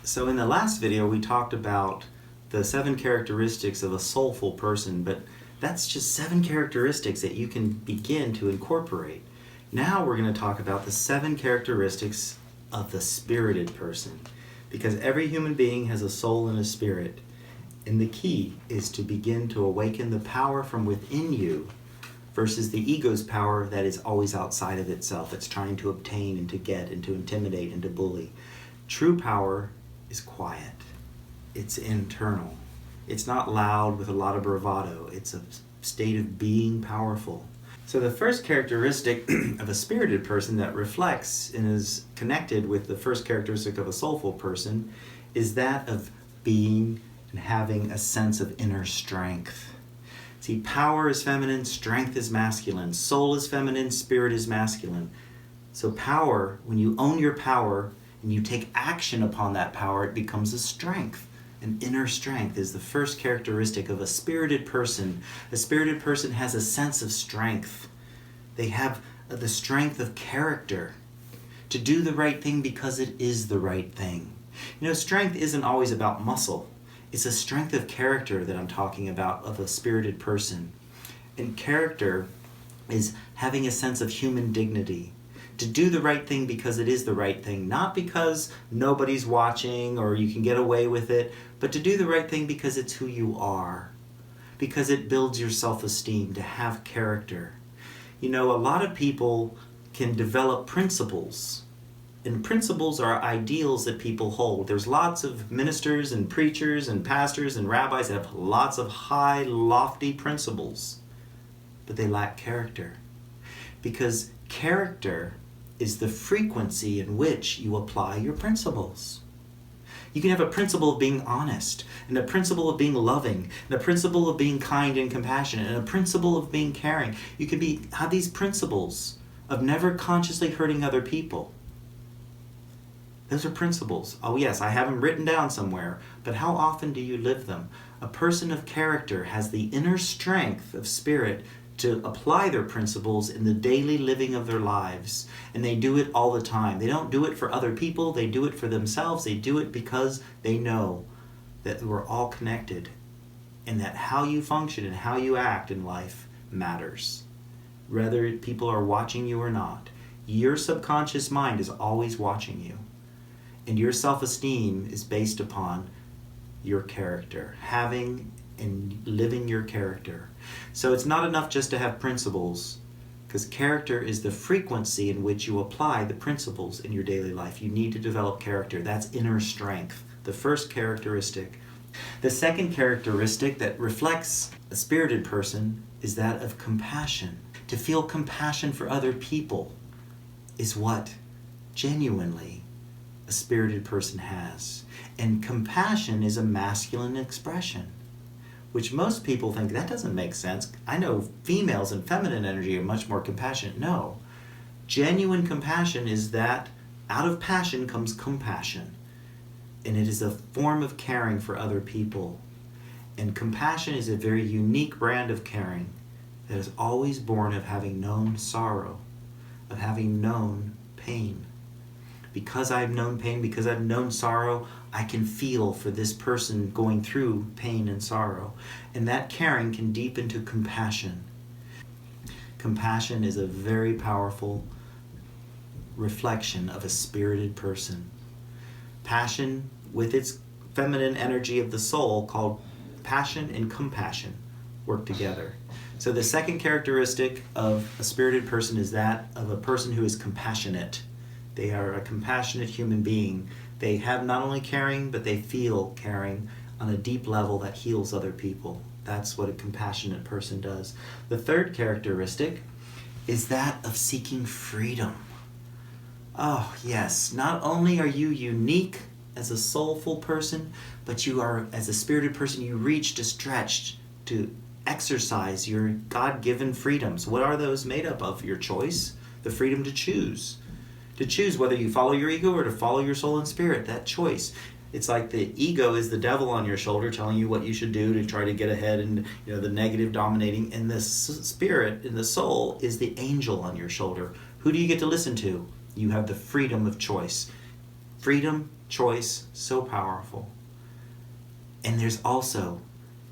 So in the last video, we talked about the 7 characteristics of a soulful person, but that's just 7 characteristics that you can begin to incorporate. Now we're going to talk about the 7 characteristics of the spirited person, because every human being has a soul and a spirit, and the key is to begin to awaken the power from within you versus the ego's power that is always outside of itself. It's trying to obtain and to get and to intimidate and to bully. True power is quiet. It's internal. It's not loud with a lot of bravado. It's a state of being powerful. So the first characteristic of a spirited person that reflects and is connected with the first characteristic of a soulful person is that of being and having a sense of inner strength. See, power is feminine, strength is masculine, soul is feminine, spirit is masculine. So power, when you own your power and you take action upon that power, it becomes a strength. An inner strength is the first characteristic of a spirited person. A spirited person has a sense of strength. They have the strength of character to do the right thing because it is the right thing. You know, strength isn't always about muscle. It's a strength of character that I'm talking about of a spirited person. And character is having a sense of human dignity. To do the right thing because it is the right thing, not because nobody's watching or you can get away with it, but to do the right thing because it's who you are, because it builds your self-esteem, to have character. You know, a lot of people can develop principles, and principles are ideals that people hold. There's lots of ministers and preachers and pastors and rabbis that have lots of high, lofty principles, but they lack character, because character is the frequency in which you apply your principles. You can have a principle of being honest, and a principle of being loving, and a principle of being kind and compassionate, and a principle of being caring. You can have these principles of never consciously hurting other people. Those are principles. Oh yes, I have them written down somewhere, but how often do you live them? A person of character has the inner strength of spirit to apply their principles in the daily living of their lives. And they do it all the time. They don't do it for other people. They do it for themselves. They do it because they know that we're all connected and that how you function and how you act in life matters. Whether people are watching you or not, your subconscious mind is always watching you. And your self-esteem is based upon your character, having and living your character. So it's not enough just to have principles, because character is the frequency in which you apply the principles in your daily life. You need to develop character. That's inner strength, the first characteristic. The second characteristic that reflects a spirited person is that of compassion. To feel compassion for other people is what genuinely a spirited person has. And compassion is a masculine expression, which most people think, that doesn't make sense. I know females and feminine energy are much more compassionate. No. Genuine compassion is that out of passion comes compassion. And it is a form of caring for other people. And compassion is a very unique brand of caring that is always born of having known sorrow, of having known pain. Because I've known pain, because I've known sorrow, I can feel for this person going through pain and sorrow. And that caring can deepen to compassion. Compassion is a very powerful reflection of a spirited person. Passion, with its feminine energy of the soul, called passion and compassion, work together. So the second characteristic of a spirited person is that of a person who is compassionate. They are a compassionate human being. They have not only caring, but they feel caring on a deep level that heals other people. That's what a compassionate person does. The third characteristic is that of seeking freedom. Oh yes, not only are you unique as a soulful person, but you are, as a spirited person, you reach to stretch, to exercise your God-given freedoms. What are those made up of? Your choice, the freedom to choose. To choose whether you follow your ego or to follow your soul and spirit, that choice. It's like the ego is the devil on your shoulder telling you what you should do to try to get ahead, and the negative dominating, and the spirit and the soul is the angel on your shoulder. Who do you get to listen to? You have the freedom of choice. Freedom, choice, so powerful. And there's also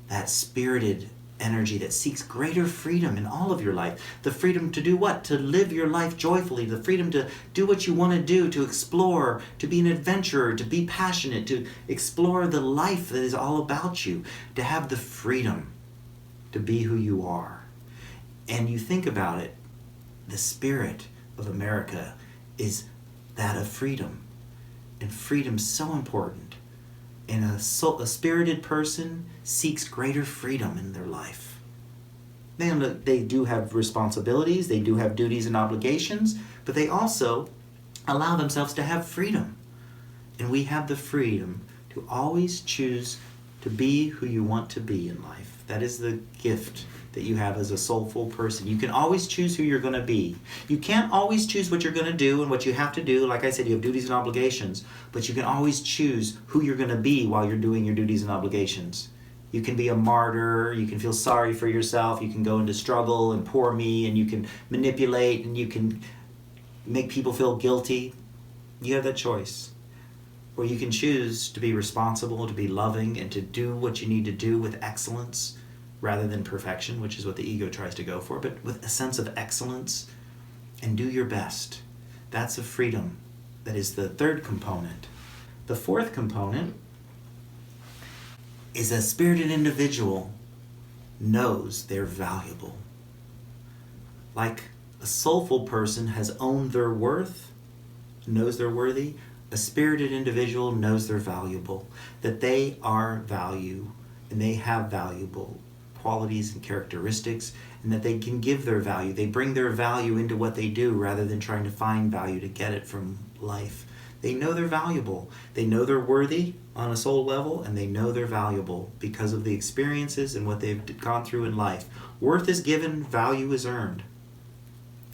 that spirited energy that seeks greater freedom in all of your life. The freedom to do what? To live your life joyfully. The freedom to do what you want to do, to explore, to be an adventurer, to be passionate, to explore the life that is all about you, to have the freedom to be who you are. And you think about it, the spirit of America is that of freedom. And freedom's so important. And a spirited person seeks greater freedom in their life. They do have responsibilities, they do have duties and obligations, but they also allow themselves to have freedom. And we have the freedom to always choose to be who you want to be in life. That is the gift that you have as a soulful person. You can always choose who you're going to be. You can't always choose what you're going to do and what you have to do. Like I said, you have duties and obligations, but you can always choose who you're going to be while you're doing your duties and obligations. You can be a martyr, you can feel sorry for yourself, you can go into struggle and poor me, and you can manipulate and you can make people feel guilty. You have that choice. Or you can choose to be responsible, to be loving, and to do what you need to do with excellence, rather than perfection, which is what the ego tries to go for, but with a sense of excellence, and do your best. That's a freedom. That is the third component. The fourth component is a spirited individual knows they're valuable. Like a soulful person has owned their worth, knows they're worthy, a spirited individual knows they're valuable, that they are value, and they have valuable qualities and characteristics, and that they can give their value. They bring their value into what they do rather than trying to find value to get it from life. They know they're valuable. They know they're worthy on a soul level, and they know they're valuable because of the experiences and what they've gone through in life. Worth is given, value is earned.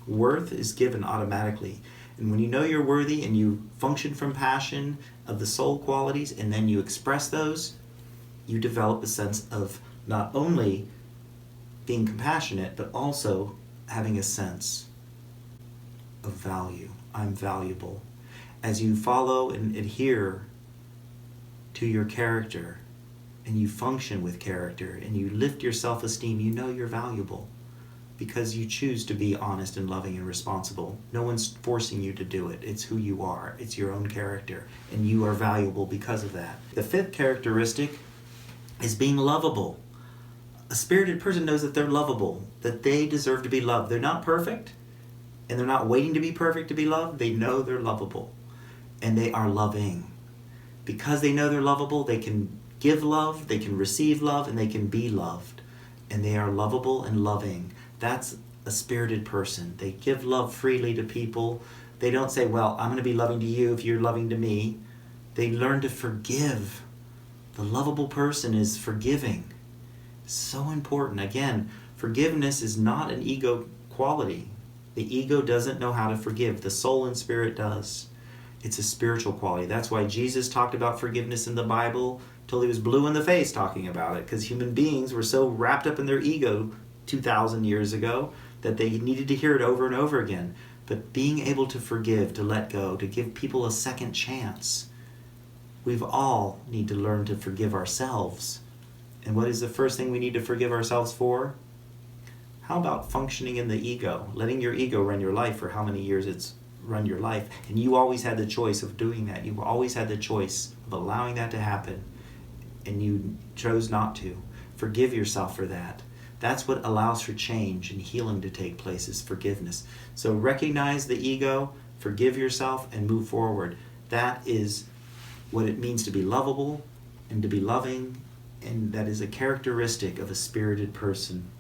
Worth is given automatically. And when you know you're worthy and you function from passion of the soul qualities, and then you express those, you develop a sense of not only being compassionate, but also having a sense of value. I'm valuable. As you follow and adhere to your character, and you function with character, and you lift your self-esteem, you know you're valuable because you choose to be honest and loving and responsible. No one's forcing you to do it. It's who you are. It's your own character, and you are valuable because of that. The fifth characteristic is being lovable. A spirited person knows that they're lovable, that they deserve to be loved. They're not perfect, and they're not waiting to be perfect to be loved. They know they're lovable, and they are loving. Because they know they're lovable, they can give love, they can receive love, and they can be loved. And they are lovable and loving. That's a spirited person. They give love freely to people. They don't say, well, I'm going to be loving to you if you're loving to me. They learn to forgive. The lovable person is forgiving. So important. Again, forgiveness is not an ego quality. The ego doesn't know how to forgive. The soul and spirit does. It's a spiritual quality. That's why Jesus talked about forgiveness in the Bible till he was blue in the face talking about it, because human beings were so wrapped up in their ego 2,000 years ago that they needed to hear it over and over again. But being able to forgive, to let go, to give people a second chance. We've all need to learn to forgive ourselves. And what is the first thing we need to forgive ourselves for? How about functioning in the ego? Letting your ego run your life for how many years it's run your life. And you always had the choice of doing that. You always had the choice of allowing that to happen. And you chose not to. Forgive yourself for that. That's what allows for change and healing to take place, is forgiveness. So recognize the ego, forgive yourself, and move forward. That is what it means to be lovable and to be loving, and that is a characteristic of a spirited person.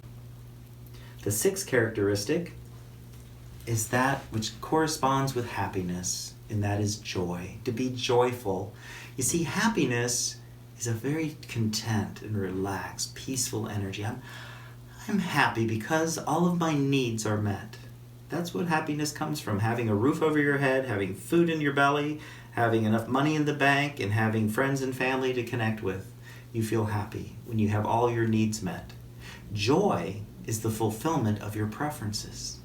The sixth characteristic is that which corresponds with happiness, and that is joy. To be joyful. You see, happiness is a very content and relaxed, peaceful energy. I'm happy because all of my needs are met. That's what happiness comes from. Having a roof over your head, having food in your belly, having enough money in the bank, and having friends and family to connect with. You feel happy when you have all your needs met. Joy is the fulfillment of your preferences.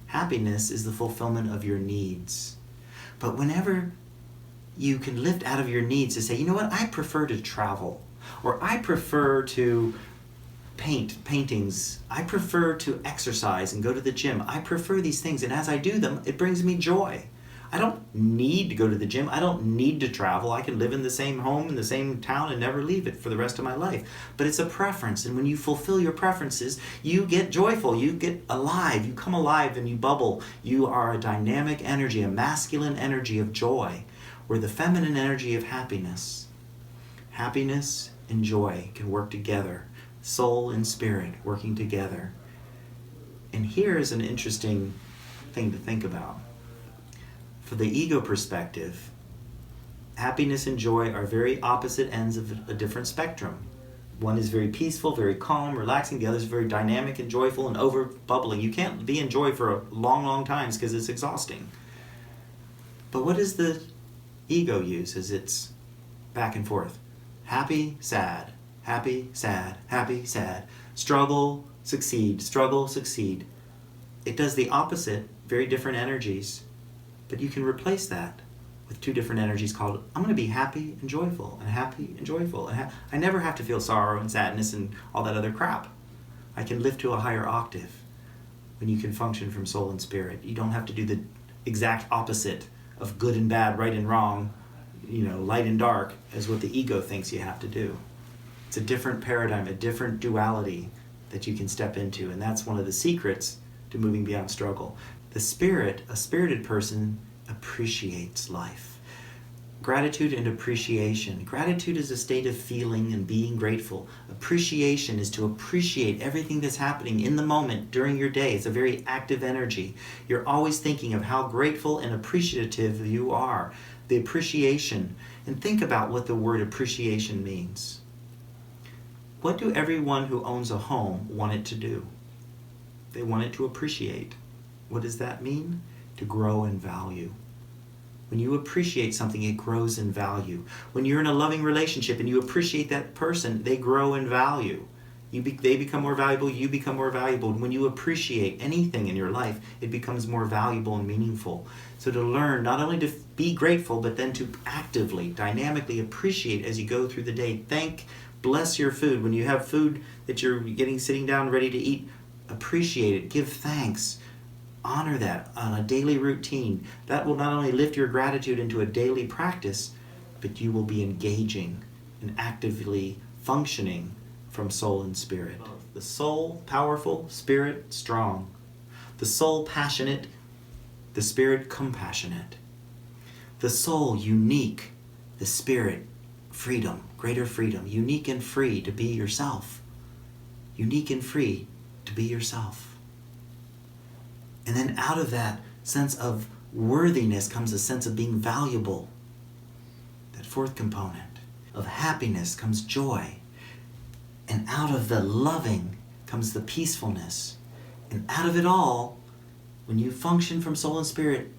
Happiness is the fulfillment of your needs. But whenever you can lift out of your needs to say, you know what, I prefer to travel, or I prefer to paint paintings, I prefer to exercise and go to the gym. I prefer these things, and as I do them, it brings me joy. I don't need to go to the gym. I don't need to travel. I can live in the same home, in the same town, and never leave it for the rest of my life. But it's a preference, and when you fulfill your preferences, you get joyful, you get alive, you come alive and you bubble. You are a dynamic energy, a masculine energy of joy, where the feminine energy of happiness. Happiness and joy can work together. Soul and spirit working together. And here is an interesting thing to think about. For the ego perspective, happiness and joy are very opposite ends of a different spectrum. One is very peaceful, very calm, relaxing. The other is very dynamic and joyful and over bubbling. You can't be in joy for long, long times because it's exhausting. But what does the ego use as its back and forth? Happy, sad. Happy, sad, happy, sad. Struggle, succeed, struggle, succeed. It does the opposite, very different energies, but you can replace that with two different energies called, I'm going to be happy and joyful, and happy and joyful. And I never have to feel sorrow and sadness and all that other crap. I can lift to a higher octave when you can function from soul and spirit. You don't have to do the exact opposite of good and bad, right and wrong, light and dark, as what the ego thinks you have to do. It's a different paradigm, a different duality that you can step into, and that's one of the secrets to moving beyond struggle. The spirit, a spirited person, appreciates life. Gratitude and appreciation. Gratitude is a state of feeling and being grateful. Appreciation is to appreciate everything that's happening in the moment during your day. It's a very active energy. You're always thinking of how grateful and appreciative you are. The appreciation. And think about what the word appreciation means. What do everyone who owns a home want it to do? They want it to appreciate. What does that mean? To grow in value. When you appreciate something, it grows in value. When you're in a loving relationship and you appreciate that person, they grow in value. They become more valuable, you become more valuable. When you appreciate anything in your life, it becomes more valuable and meaningful. So to learn not only to be grateful, but then to actively, dynamically appreciate as you go through the day. Bless your food. When you have food that you're sitting down ready to eat, appreciate it. Give thanks. Honor that on a daily routine. That will not only lift your gratitude into a daily practice, but you will be engaging and actively functioning from soul and spirit. The soul, powerful, spirit, strong. The soul, passionate, the spirit, compassionate. The soul, unique, the spirit, freedom, greater freedom, unique and free to be yourself. Unique and free to be yourself. And then out of that sense of worthiness comes a sense of being valuable. That fourth component of happiness comes joy. And out of the loving comes the peacefulness. And out of it all, when you function from soul and spirit,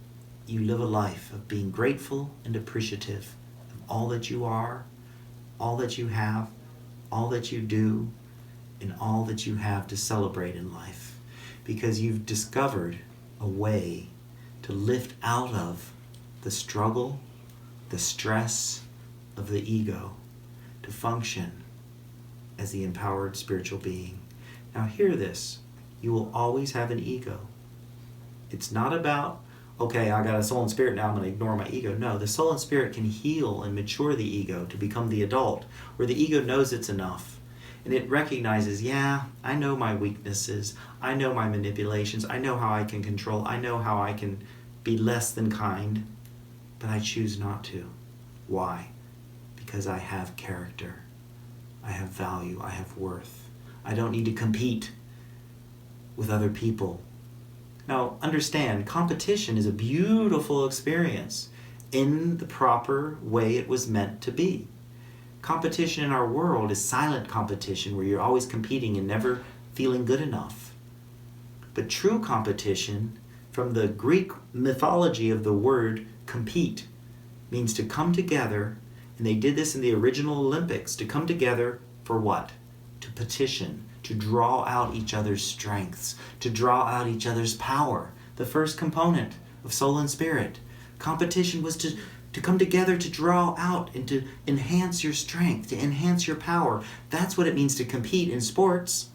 you live a life of being grateful and appreciative of all that you are, all that you have, all that you do, and all that you have to celebrate in life. Because you've discovered a way to lift out of the struggle, the stress of the ego, to function as the empowered spiritual being. Now hear this, you will always have an ego. It's not about, okay, I got a soul and spirit, now I'm going to ignore my ego. No, the soul and spirit can heal and mature the ego to become the adult, where the ego knows it's enough. And it recognizes, yeah, I know my weaknesses, I know my manipulations, I know how I can control, I know how I can be less than kind, but I choose not to. Why? Because I have character, I have value, I have worth. I don't need to compete with other people. Now, understand, competition is a beautiful experience in the proper way it was meant to be. Competition in our world is silent competition, where you're always competing and never feeling good enough. But true competition, from the Greek mythology of the word compete, means to come together, and they did this in the original Olympics, to come together for what? To petition, to draw out each other's strengths, to draw out each other's power. The first component of soul and spirit. Competition was to to come together to draw out and to enhance your strength, to enhance your power. That's what it means to compete in sports.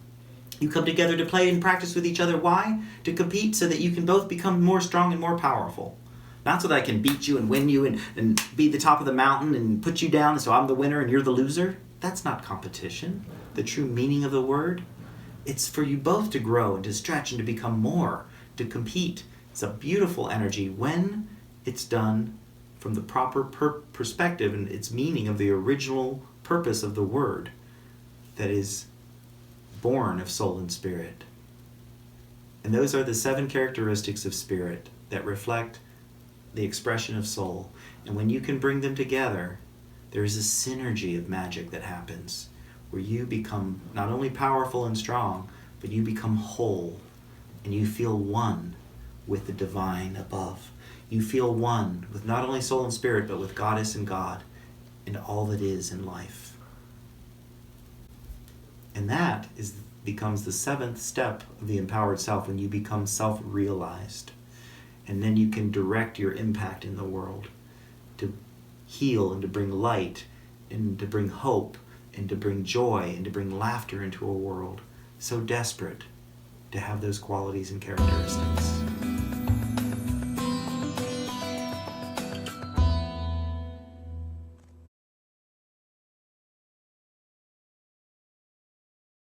You come together to play and practice with each other. Why? To compete so that you can both become more strong and more powerful. Not so that I can beat you and win you and be the top of the mountain and put you down so I'm the winner and you're the loser. That's not competition. The true meaning of the word. It's for you both to grow and to stretch and to become more, to compete. It's a beautiful energy when it's done from the proper perspective and its meaning of the original purpose of the word that is born of soul and spirit. And those are the 7 characteristics of spirit that reflect the expression of soul. And when you can bring them together, there is a synergy of magic that happens where you become not only powerful and strong, but you become whole and you feel one with the divine above. You feel one with not only soul and spirit, but with Goddess and God and all that is in life. And that becomes the 7th step of the empowered self, when you become self-realized. And then you can direct your impact in the world to heal and to bring light and to bring hope and to bring joy and to bring laughter into a world so desperate to have those qualities and characteristics.